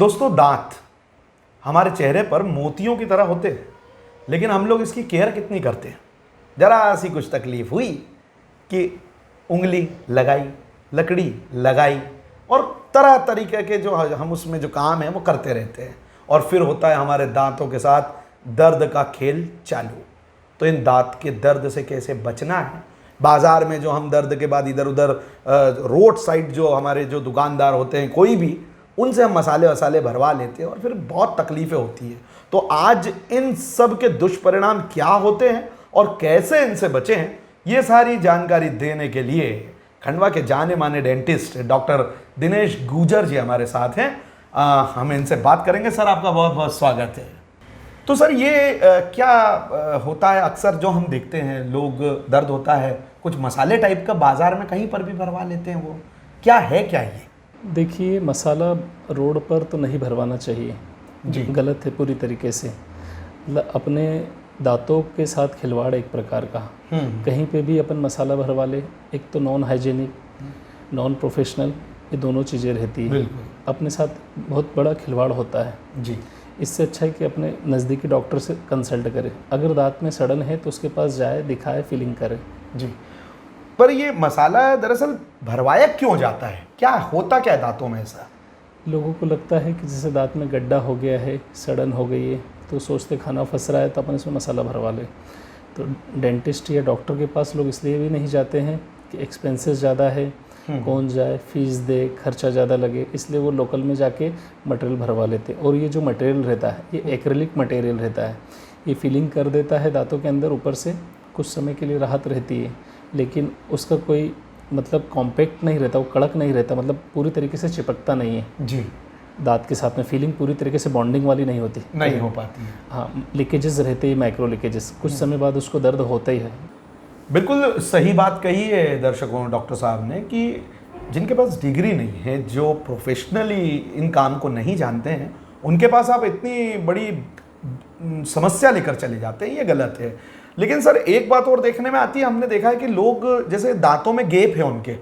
दोस्तों, दांत हमारे चेहरे पर मोतियों की तरह होते हैं, लेकिन हम लोग इसकी केयर कितनी करते हैं। जरा सी कुछ तकलीफ हुई कि उंगली लगाई, लकड़ी लगाई और तरह तरीके के जो हम उसमें जो काम है वो करते रहते हैं, और फिर होता है हमारे दांतों के साथ दर्द का खेल चालू। तो इन दांत के दर्द से कैसे बचना है। बाज़ार में जो हम दर्द के बाद इधर उधर रोड साइड जो हमारे जो दुकानदार होते हैं, कोई भी, उनसे हम मसाले वसाले भरवा लेते हैं और फिर बहुत तकलीफ़ें होती हैं। तो आज इन सब के दुष्परिणाम क्या होते हैं और कैसे इनसे बचें हैं, ये सारी जानकारी देने के लिए खंडवा के जाने माने डेंटिस्ट डॉक्टर दिनेश गुजर जी हमारे साथ हैं। हम इनसे बात करेंगे। सर, आपका बहुत बहुत स्वागत है। तो सर, ये क्या होता है अक्सर जो हम देखते हैं, लोग दर्द होता है कुछ मसाले टाइप का बाज़ार में कहीं पर भी भरवा लेते हैं, वो क्या है क्या ये? देखिए, मसाला रोड पर तो नहीं भरवाना चाहिए जी। गलत है पूरी तरीके से। अपने दांतों के साथ खिलवाड़ एक प्रकार का, कहीं पे भी अपन मसाला भरवा ले, एक तो नॉन हाइजीनिक, नॉन प्रोफेशनल, ये दोनों चीज़ें रहती हैं। अपने साथ बहुत बड़ा खिलवाड़ होता है जी। इससे अच्छा है कि अपने नज़दीकी डॉक्टर से कंसल्ट करें। अगर दांत में सड़न है तो उसके पास जाए, दिखाए, फीलिंग करे। जी। पर ये मसाला दरअसल भरवाया क्यों जाता है, क्या होता क्या है दांतों में ऐसा? लोगों को लगता है कि जैसे दांत में गड्ढा हो गया है, सड़न हो गई है, तो सोचते खाना फंस रहा है तो अपन इसमें मसाला भरवा लें। तो डेंटिस्ट या डॉक्टर के पास लोग इसलिए भी नहीं जाते हैं कि एक्सपेंसेस ज़्यादा है, कौन जाए, फीस दे, खर्चा ज़्यादा लगे, इसलिए वो लोकल में जाके मटेरियल भरवा लेते हैं। और ये जो मटेरियल रहता है, ये एक्रेलिक मटेरियल रहता है, ये फीलिंग कर देता है दांतों के अंदर। ऊपर से कुछ समय के लिए राहत रहती है, लेकिन उसका कोई मतलब कॉम्पैक्ट नहीं रहता, वो कड़क नहीं रहता, मतलब पूरी तरीके से चिपकता नहीं है जी। दांत के साथ में। फीलिंग पूरी तरीके से बॉन्डिंग वाली नहीं होती, नहीं हो पाती है। हाँ, लीकेजेस रहते हैं, माइक्रो लीकेजेस, कुछ समय बाद उसको दर्द होता ही है। बिल्कुल सही बात कही है दर्शकों, डॉक्टर साहब ने, कि जिनके पास डिग्री नहीं है, जो प्रोफेशनली इन काम को नहीं जानते हैं, उनके पास आप इतनी बड़ी समस्या लेकर चले जाते हैं, ये गलत है। लेकिन सर, एक बात और देखने में आती है, हमने देखा है कि लोग जैसे दांतों में गैप है उनके,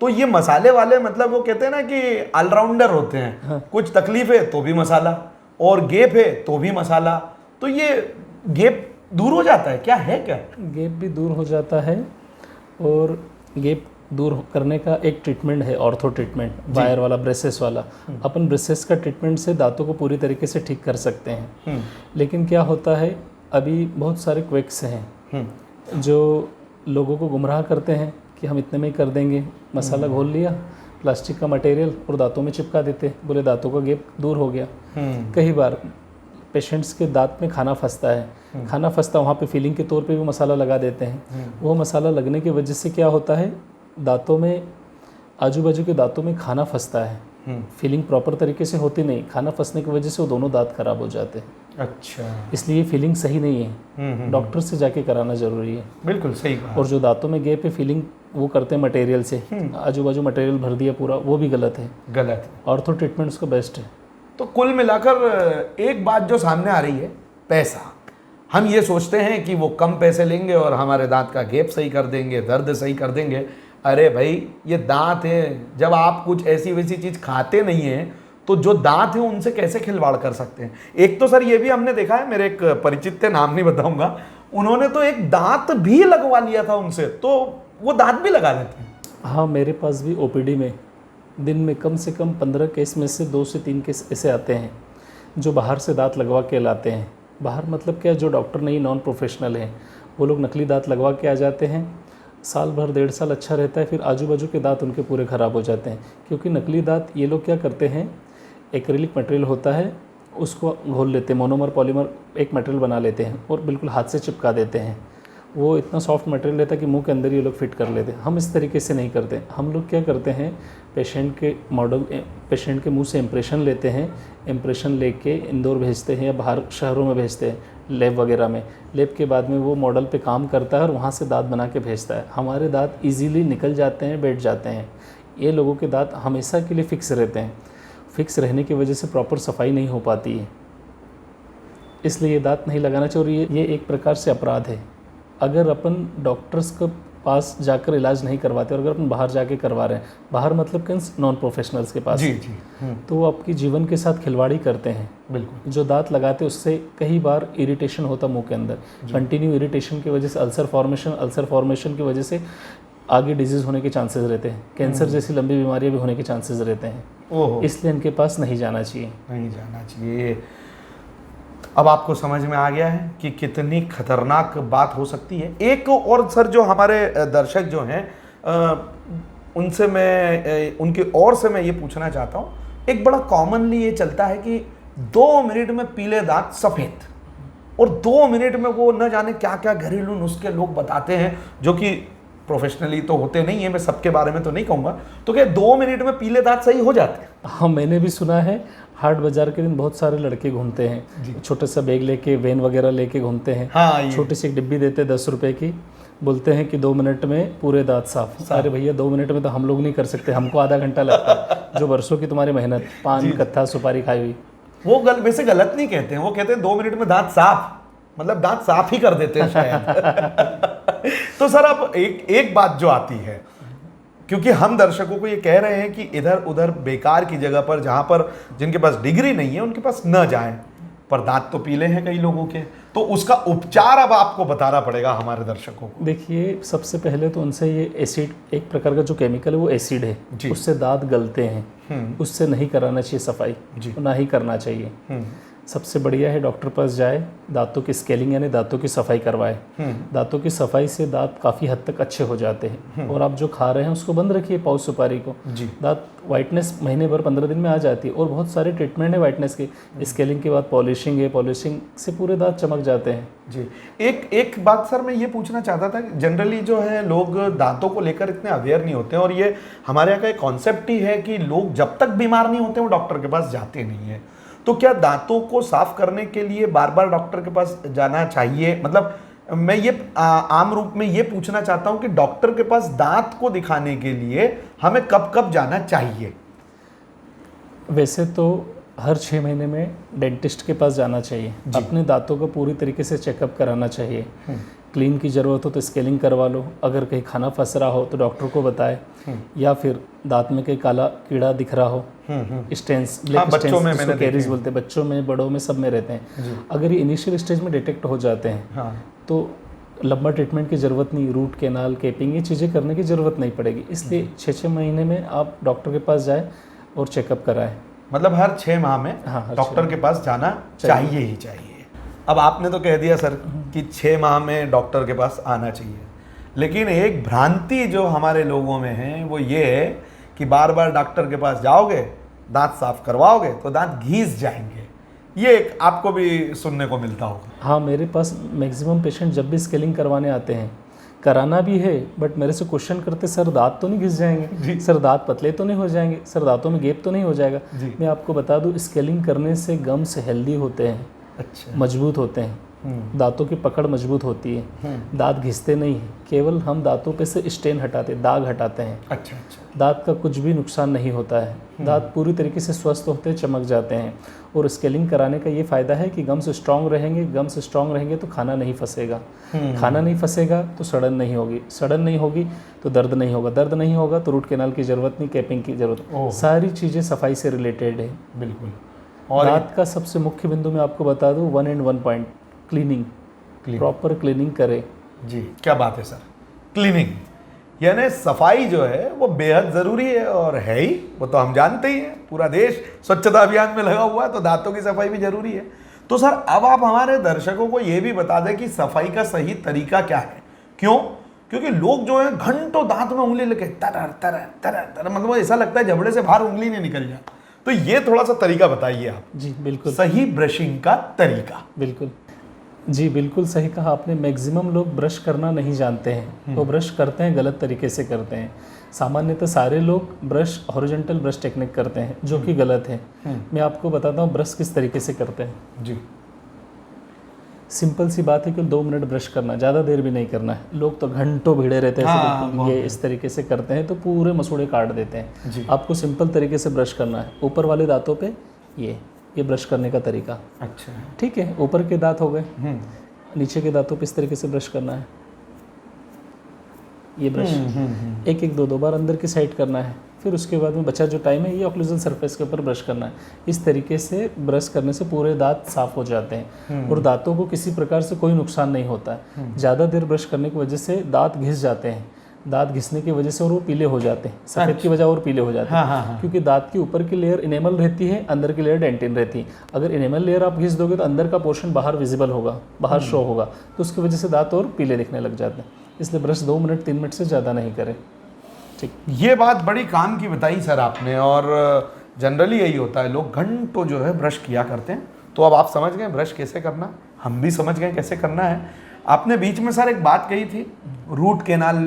तो ये मसाले वाले, मतलब वो कहते हैं ना कि ऑलराउंडर होते हैं। हाँ। कुछ तकलीफ है तो भी मसाला, और गैप है तो भी मसाला। तो ये गैप दूर हो जाता है, क्या है क्या? गैप भी दूर हो जाता है, और गैप दूर करने का एक ट्रीटमेंट है, ऑर्थो ट्रीटमेंट, वायर वाला, ब्रेसेस वाला। अपन ब्रेसेस का ट्रीटमेंट से दांतों को पूरी तरीके से ठीक कर सकते हैं। लेकिन क्या होता है, अभी बहुत सारे क्विक्स हैं जो लोगों को गुमराह करते हैं कि हम इतने में ही कर देंगे, मसाला घोल लिया, प्लास्टिक का मटेरियल, और दांतों में चिपका देते, बोले दांतों का गैप दूर हो गया। कई बार पेशेंट्स के दांत में खाना फंसता है, खाना फंसता वहाँ पे फीलिंग के तौर पे भी मसाला लगा देते हैं। वो मसाला लगने की वजह से क्या होता है, दांतों में, आजू बाजू के दांतों में खाना फंसता है, फीलिंग प्रॉपर तरीके से होती नहीं, खाना फंसने की वजह से वो दोनों दांत खराब हो जाते हैं। अच्छा। इसलिए फीलिंग सही नहीं है, डॉक्टर से जाके कराना जरूरी है। बिल्कुल सही कहा। और जो दांतों में गैप है, फीलिंग वो करते हैं मटेरियल से, आजू बाजू मटेरियल भर दिया पूरा, वो भी गलत है। गलत। ऑर्थो ट्रीटमेंट उसका बेस्ट है। तो कुल मिलाकर एक बात जो सामने आ रही है, पैसा। हम ये सोचते हैं कि वो कम पैसे लेंगे और हमारे दांत का गैप सही कर देंगे, दर्द सही कर देंगे। अरे भाई, ये दांत है, जब आप कुछ ऐसी वैसी चीज़ खाते नहीं हैं तो जो दांत हैं उनसे कैसे खिलवाड़ कर सकते हैं। एक तो सर ये भी हमने देखा है, मेरे एक परिचित थे, नाम नहीं बताऊंगा, उन्होंने तो एक दांत भी लगवा लिया था उनसे, तो वो दांत भी लगा लेते हैं। हाँ, मेरे पास भी ओपीडी में दिन में कम से कम 15 केस में से 2 से 3 केस ऐसे आते हैं जो बाहर से दांत लगवा के लाते हैं। बाहर मतलब क्या, जो डॉक्टर नहीं, नॉन प्रोफेशनल हैं, वो लोग नकली दांत लगवा के आ जाते हैं। साल भर, 1.5 साल अच्छा रहता है, फिर आजू बाजू के दांत उनके पूरे ख़राब हो जाते हैं। क्योंकि नकली दांत, ये लोग क्या करते हैं, एक्रेलिक मटेरियल होता है, उसको घोल लेते हैं, मोनोमर पॉलीमर एक मटेरियल बना लेते हैं और बिल्कुल हाथ से चिपका देते हैं। वो इतना सॉफ्ट मटेरियल रहता है कि मुंह के अंदर ये लोग फिट कर लेते हैं। हम इस तरीके से नहीं करते। हम लोग क्या करते हैं, पेशेंट के मुंह से इम्प्रेशन लेते हैं, इम्प्रेशन लेके इंदौर भेजते हैं या बाहर शहरों में भेजते हैं, लैब वगैरह में। लैब के बाद में वो मॉडल पे काम करता है और वहाँ से दांत बना के भेजता है। हमारे दांत ईजीली निकल जाते हैं, बैठ जाते हैं। ये लोगों के दांत हमेशा के लिए फिक्स रहते हैं। फिक्स रहने की वजह से प्रॉपर सफाई नहीं हो पाती है, इसलिए ये दांत नहीं लगाना चाहिए। और ये एक प्रकार से अपराध है। अगर अपन डॉक्टर्स का पास जाकर इलाज नहीं करवाते, और अगर अपन बाहर जाके करवा रहे हैं, बाहर मतलब कि नॉन प्रोफेशनल्स के पास, जी जी। तो वो आपकी जीवन के साथ खिलवाड़ी करते हैं। बिल्कुल। जो दांत लगाते हैं उससे कई बार इरिटेशन होता मुंह के अंदर, कंटिन्यू इरिटेशन की वजह से अल्सर फॉर्मेशन की वजह से आगे डिजीज़ होने के चांसेस रहते हैं, कैंसर जैसी लंबी बीमारियां भी होने के चांसेस रहते हैं। ओहो, इसलिए इनके पास नहीं जाना चाहिए। नहीं जाना चाहिए। अब आपको समझ में आ गया है कि कितनी खतरनाक बात हो सकती है। एक और सर, जो हमारे दर्शक जो हैं उनसे मैं उनके और से मैं ये पूछना चाहता हूँ, एक बड़ा कॉमनली ये चलता है कि 2 मिनट में पीले दांत सफ़ेद, और 2 मिनट में वो न जाने क्या क्या घरेलू नुस्खे लोग बताते हैं, जो कि प्रोफेशनली तो होते नहीं है, मैं सबके बारे में तो नहीं कहूँगा। तो क्या 2 मिनट में पीले दांत सही हो जाते हैं? हाँ, मैंने भी सुना है। हाट बाजार के दिन बहुत सारे लड़के घूमते हैं, छोटे सा बैग लेके, वैन वगैरह लेके घूमते हैं। हाँ, छोटी सी एक डिब्बी देते हैं 10 रुपए की, बोलते हैं कि 2 मिनट में पूरे दांत साफ। अरे भैया, 2 मिनट में तो हम लोग नहीं कर सकते, हमको आधा घंटा लगता है। जो बरसों की तुम्हारी मेहनत, पान कत्था सुपारी खाई हुई। वो वैसे गलत नहीं कहते हैं, वो कहते हैं 2 मिनट में दांत साफ, मतलब दांत साफ ही कर देते हैं शायद। तो सर, अब एक बात जो आती है, क्योंकि हम दर्शकों को ये कह रहे हैं कि इधर उधर बेकार की जगह पर, जहां पर जिनके पास डिग्री नहीं है उनके पास न जाएं, पर दांत तो पीले हैं कई लोगों के, तो उसका उपचार अब आपको बताना पड़ेगा हमारे दर्शकों को। देखिए, सबसे पहले तो उनसे ये एसिड, एक प्रकार का जो केमिकल है वो एसिड है, उससे दांत गलते हैं, उससे नहीं कराना चाहिए सफाई, ना ही करना चाहिए। सबसे बढ़िया है डॉक्टर पास जाए, दांतों की स्केलिंग यानी दांतों की सफाई करवाए। दांतों की सफाई से दांत काफ़ी हद तक अच्छे हो जाते हैं। और आप जो खा रहे हैं उसको बंद रखिए, पाउच सुपारी को। दांत वाइटनेस महीने भर 15 दिन में आ जाती है, और बहुत सारे ट्रीटमेंट है वाइटनेस के। स्केलिंग के बाद पॉलिशिंग है, पॉलिशिंग से पूरे दांत चमक जाते हैं। जी, एक बात सर मैं ये पूछना चाहता था, जनरली जो है लोग दांतों को लेकर इतने अवेयर नहीं होते हैं, और ये हमारे यहाँ का एक कॉन्सेप्ट ही है कि लोग जब तक बीमार नहीं होते वो डॉक्टर के पास जाते नहीं है। तो क्या दांतों को साफ करने के लिए बार बार डॉक्टर के पास जाना चाहिए? मतलब मैं ये आम रूप में ये पूछना चाहता हूं कि डॉक्टर के पास दांत को दिखाने के लिए हमें कब कब जाना चाहिए? वैसे तो हर 6 महीने में डेंटिस्ट के पास जाना चाहिए। अपने दांतों को पूरी तरीके से चेकअप कराना चाहिए। क्लीन की ज़रूरत हो तो स्केलिंग करवा लो, अगर कहीं खाना फंस रहा हो तो डॉक्टर को बताए, या फिर दांत में कहीं काला कीड़ा दिख रहा हो, स्टेन्स, ब्लैक स्टेन्स जिसको कैरीज बोलते हैं, बच्चों में बड़ों में सब में रहते हैं। अगर ये इनिशियल स्टेज में डिटेक्ट हो जाते हैं तो लंबा ट्रीटमेंट की ज़रूरत नहीं, रूट कैनाल, कैपिंग, ये चीज़ें करने की ज़रूरत नहीं पड़ेगी। इसलिए 6 महीने में आप डॉक्टर के पास जाए और चेकअप कराएं। मतलब हर 6 माह में डॉक्टर के पास जाना चाहिए ही चाहिए। अब आपने तो कह दिया सर कि 6 माह में डॉक्टर के पास आना चाहिए, लेकिन एक भ्रांति जो हमारे लोगों में है वो ये है कि बार बार डॉक्टर के पास जाओगे, दांत साफ करवाओगे तो दांत घिस जाएंगे। ये एक आपको भी सुनने को मिलता होगा। हाँ, मेरे पास मैक्सिमम पेशेंट जब भी स्केलिंग करवाने आते हैं, कराना भी है, बट मेरे से क्वेश्चन करते, सर दांत तो नहीं घिस जाएंगे, सर दांत पतले तो नहीं हो जाएंगे, सर दांतों में गैप तो नहीं हो जाएगा। मैं आपको बता दूं, स्केलिंग करने से गम्स हेल्दी होते हैं, मजबूत होते हैं, दांतों की पकड़ मजबूत होती है, दांत घिसते नहीं है। केवल हम दांतों पे से स्टेन हटाते, दाग हटाते हैं। अच्छा। दांत का कुछ भी नुकसान नहीं होता है, दांत पूरी तरीके से स्वस्थ होते, चमक जाते हैं। और स्केलिंग कराने का ये फ़ायदा है कि गम्स स्ट्रांग रहेंगे, गम्स स्ट्रांग रहेंगे तो खाना नहीं फंसेगा, खाना नहीं फंसेगा तो सड़न नहीं होगी, सड़न नहीं होगी तो दर्द नहीं होगा, दर्द नहीं होगा तो रूट कैनाल की ज़रूरत नहीं, कैपिंग की ज़रूरत। सारी चीज़ें सफाई से रिलेटेड है। बिल्कुल। और दांत का सबसे मुख्य बिंदु मैं आपको बता दूं, 1 and 1 point, cleaning. Proper cleaning करें। जी, क्या बात है सर। क्लीनिंग यानी सफाई जो है वो बेहद ज़रूरी है, और है ही, वो तो हम जानते ही हैं। पूरा देश स्वच्छता अभियान में लगा हुआ है, तो दांतों की सफाई भी जरूरी है। तो सर, अब आप हमारे दर्शकों को ये भी बता दें कि सफाई का सही तरीका क्या है। क्यों? क्योंकि लोग जो है घंटों दांत में उंगली लेके तरर तरर तरर तरर, मतलब ऐसा लगता है जबड़े से बाहर उंगली नहीं निकल जाए। तो ये थोड़ा सा तरीका बताइए आप। जी बिल्कुल, सही ब्रशिंग का तरीका। बिल्कुल जी, बिल्कुल सही कहा आपने। मैक्सिमम लोग ब्रश करना नहीं जानते हैं, वो ब्रश करते हैं गलत तरीके से करते हैं। सामान्यतः सारे लोग ब्रश हॉरिजॉन्टल ब्रश टेक्निक करते हैं, जो कि गलत है। मैं आपको बताता हूँ ब्रश किस तरीके से करते हैं। जी, सिंपल सी बात है कि 2 मिनट ब्रश करना, ज़्यादा देर भी नहीं करना है। लोग तो घंटों भिड़े रहते हैं, ये इस तरीके से करते हैं तो पूरे मसूड़े काट देते हैं। आपको सिंपल तरीके से ब्रश करना है। ऊपर वाले दांतों पे ये ब्रश करने का तरीका। अच्छा, ठीक है, ऊपर के दांत हो गए, नीचे के दांतों पे इस तरीके से ब्रश करना है। ये ब्रश एक एक दो बार अंदर की साइड करना है। फिर उसके बाद में बचा जो टाइम है ये ऑक्लूजन सरफेस के ऊपर ब्रश करना है। इस तरीके से ब्रश करने से पूरे दांत साफ हो जाते हैं और दांतों को किसी प्रकार से कोई नुकसान नहीं होता है। ज़्यादा देर ब्रश करने की वजह से दांत घिस जाते हैं, दांत घिसने की वजह से और वो पीले हो जाते हैं, सफ़ेद की वजह और पीले हो जाते हैं। क्योंकि दांत की ऊपर की लेयर इनेमल रहती है, अंदर की लेयर डेंटिन रहती है। अगर इनेमल लेयर आप घिस दोगे तो अंदर का पोर्शन बाहर विजिबल होगा, बाहर शो होगा, तो उसकी वजह से दांत और पीले दिखने लग जाते हैं। इसलिए ब्रश 2 मिनट 3 मिनट से ज़्यादा नहीं करें। ठीक, ये बात बड़ी काम की बताई सर आपने। और जनरली यही होता है, लोग घंटों जो है ब्रश किया करते हैं। तो अब आप समझ गए ब्रश कैसे करना, हम भी समझ गए कैसे करना है। आपने बीच में सर एक बात कही थी रूट कैनाल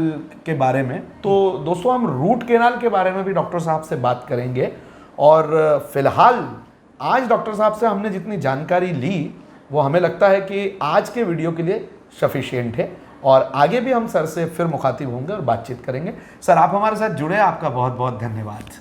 के बारे में, तो दोस्तों हम रूट कैनाल के बारे में भी डॉक्टर साहब से बात करेंगे। और फिलहाल आज डॉक्टर साहब से हमने जितनी जानकारी ली वो हमें लगता है कि आज के वीडियो के लिए सफिशिएंट है, और आगे भी हम सर से फिर मुखातिब होंगे और बातचीत करेंगे। सर आप हमारे साथ जुड़े, आपका बहुत बहुत धन्यवाद।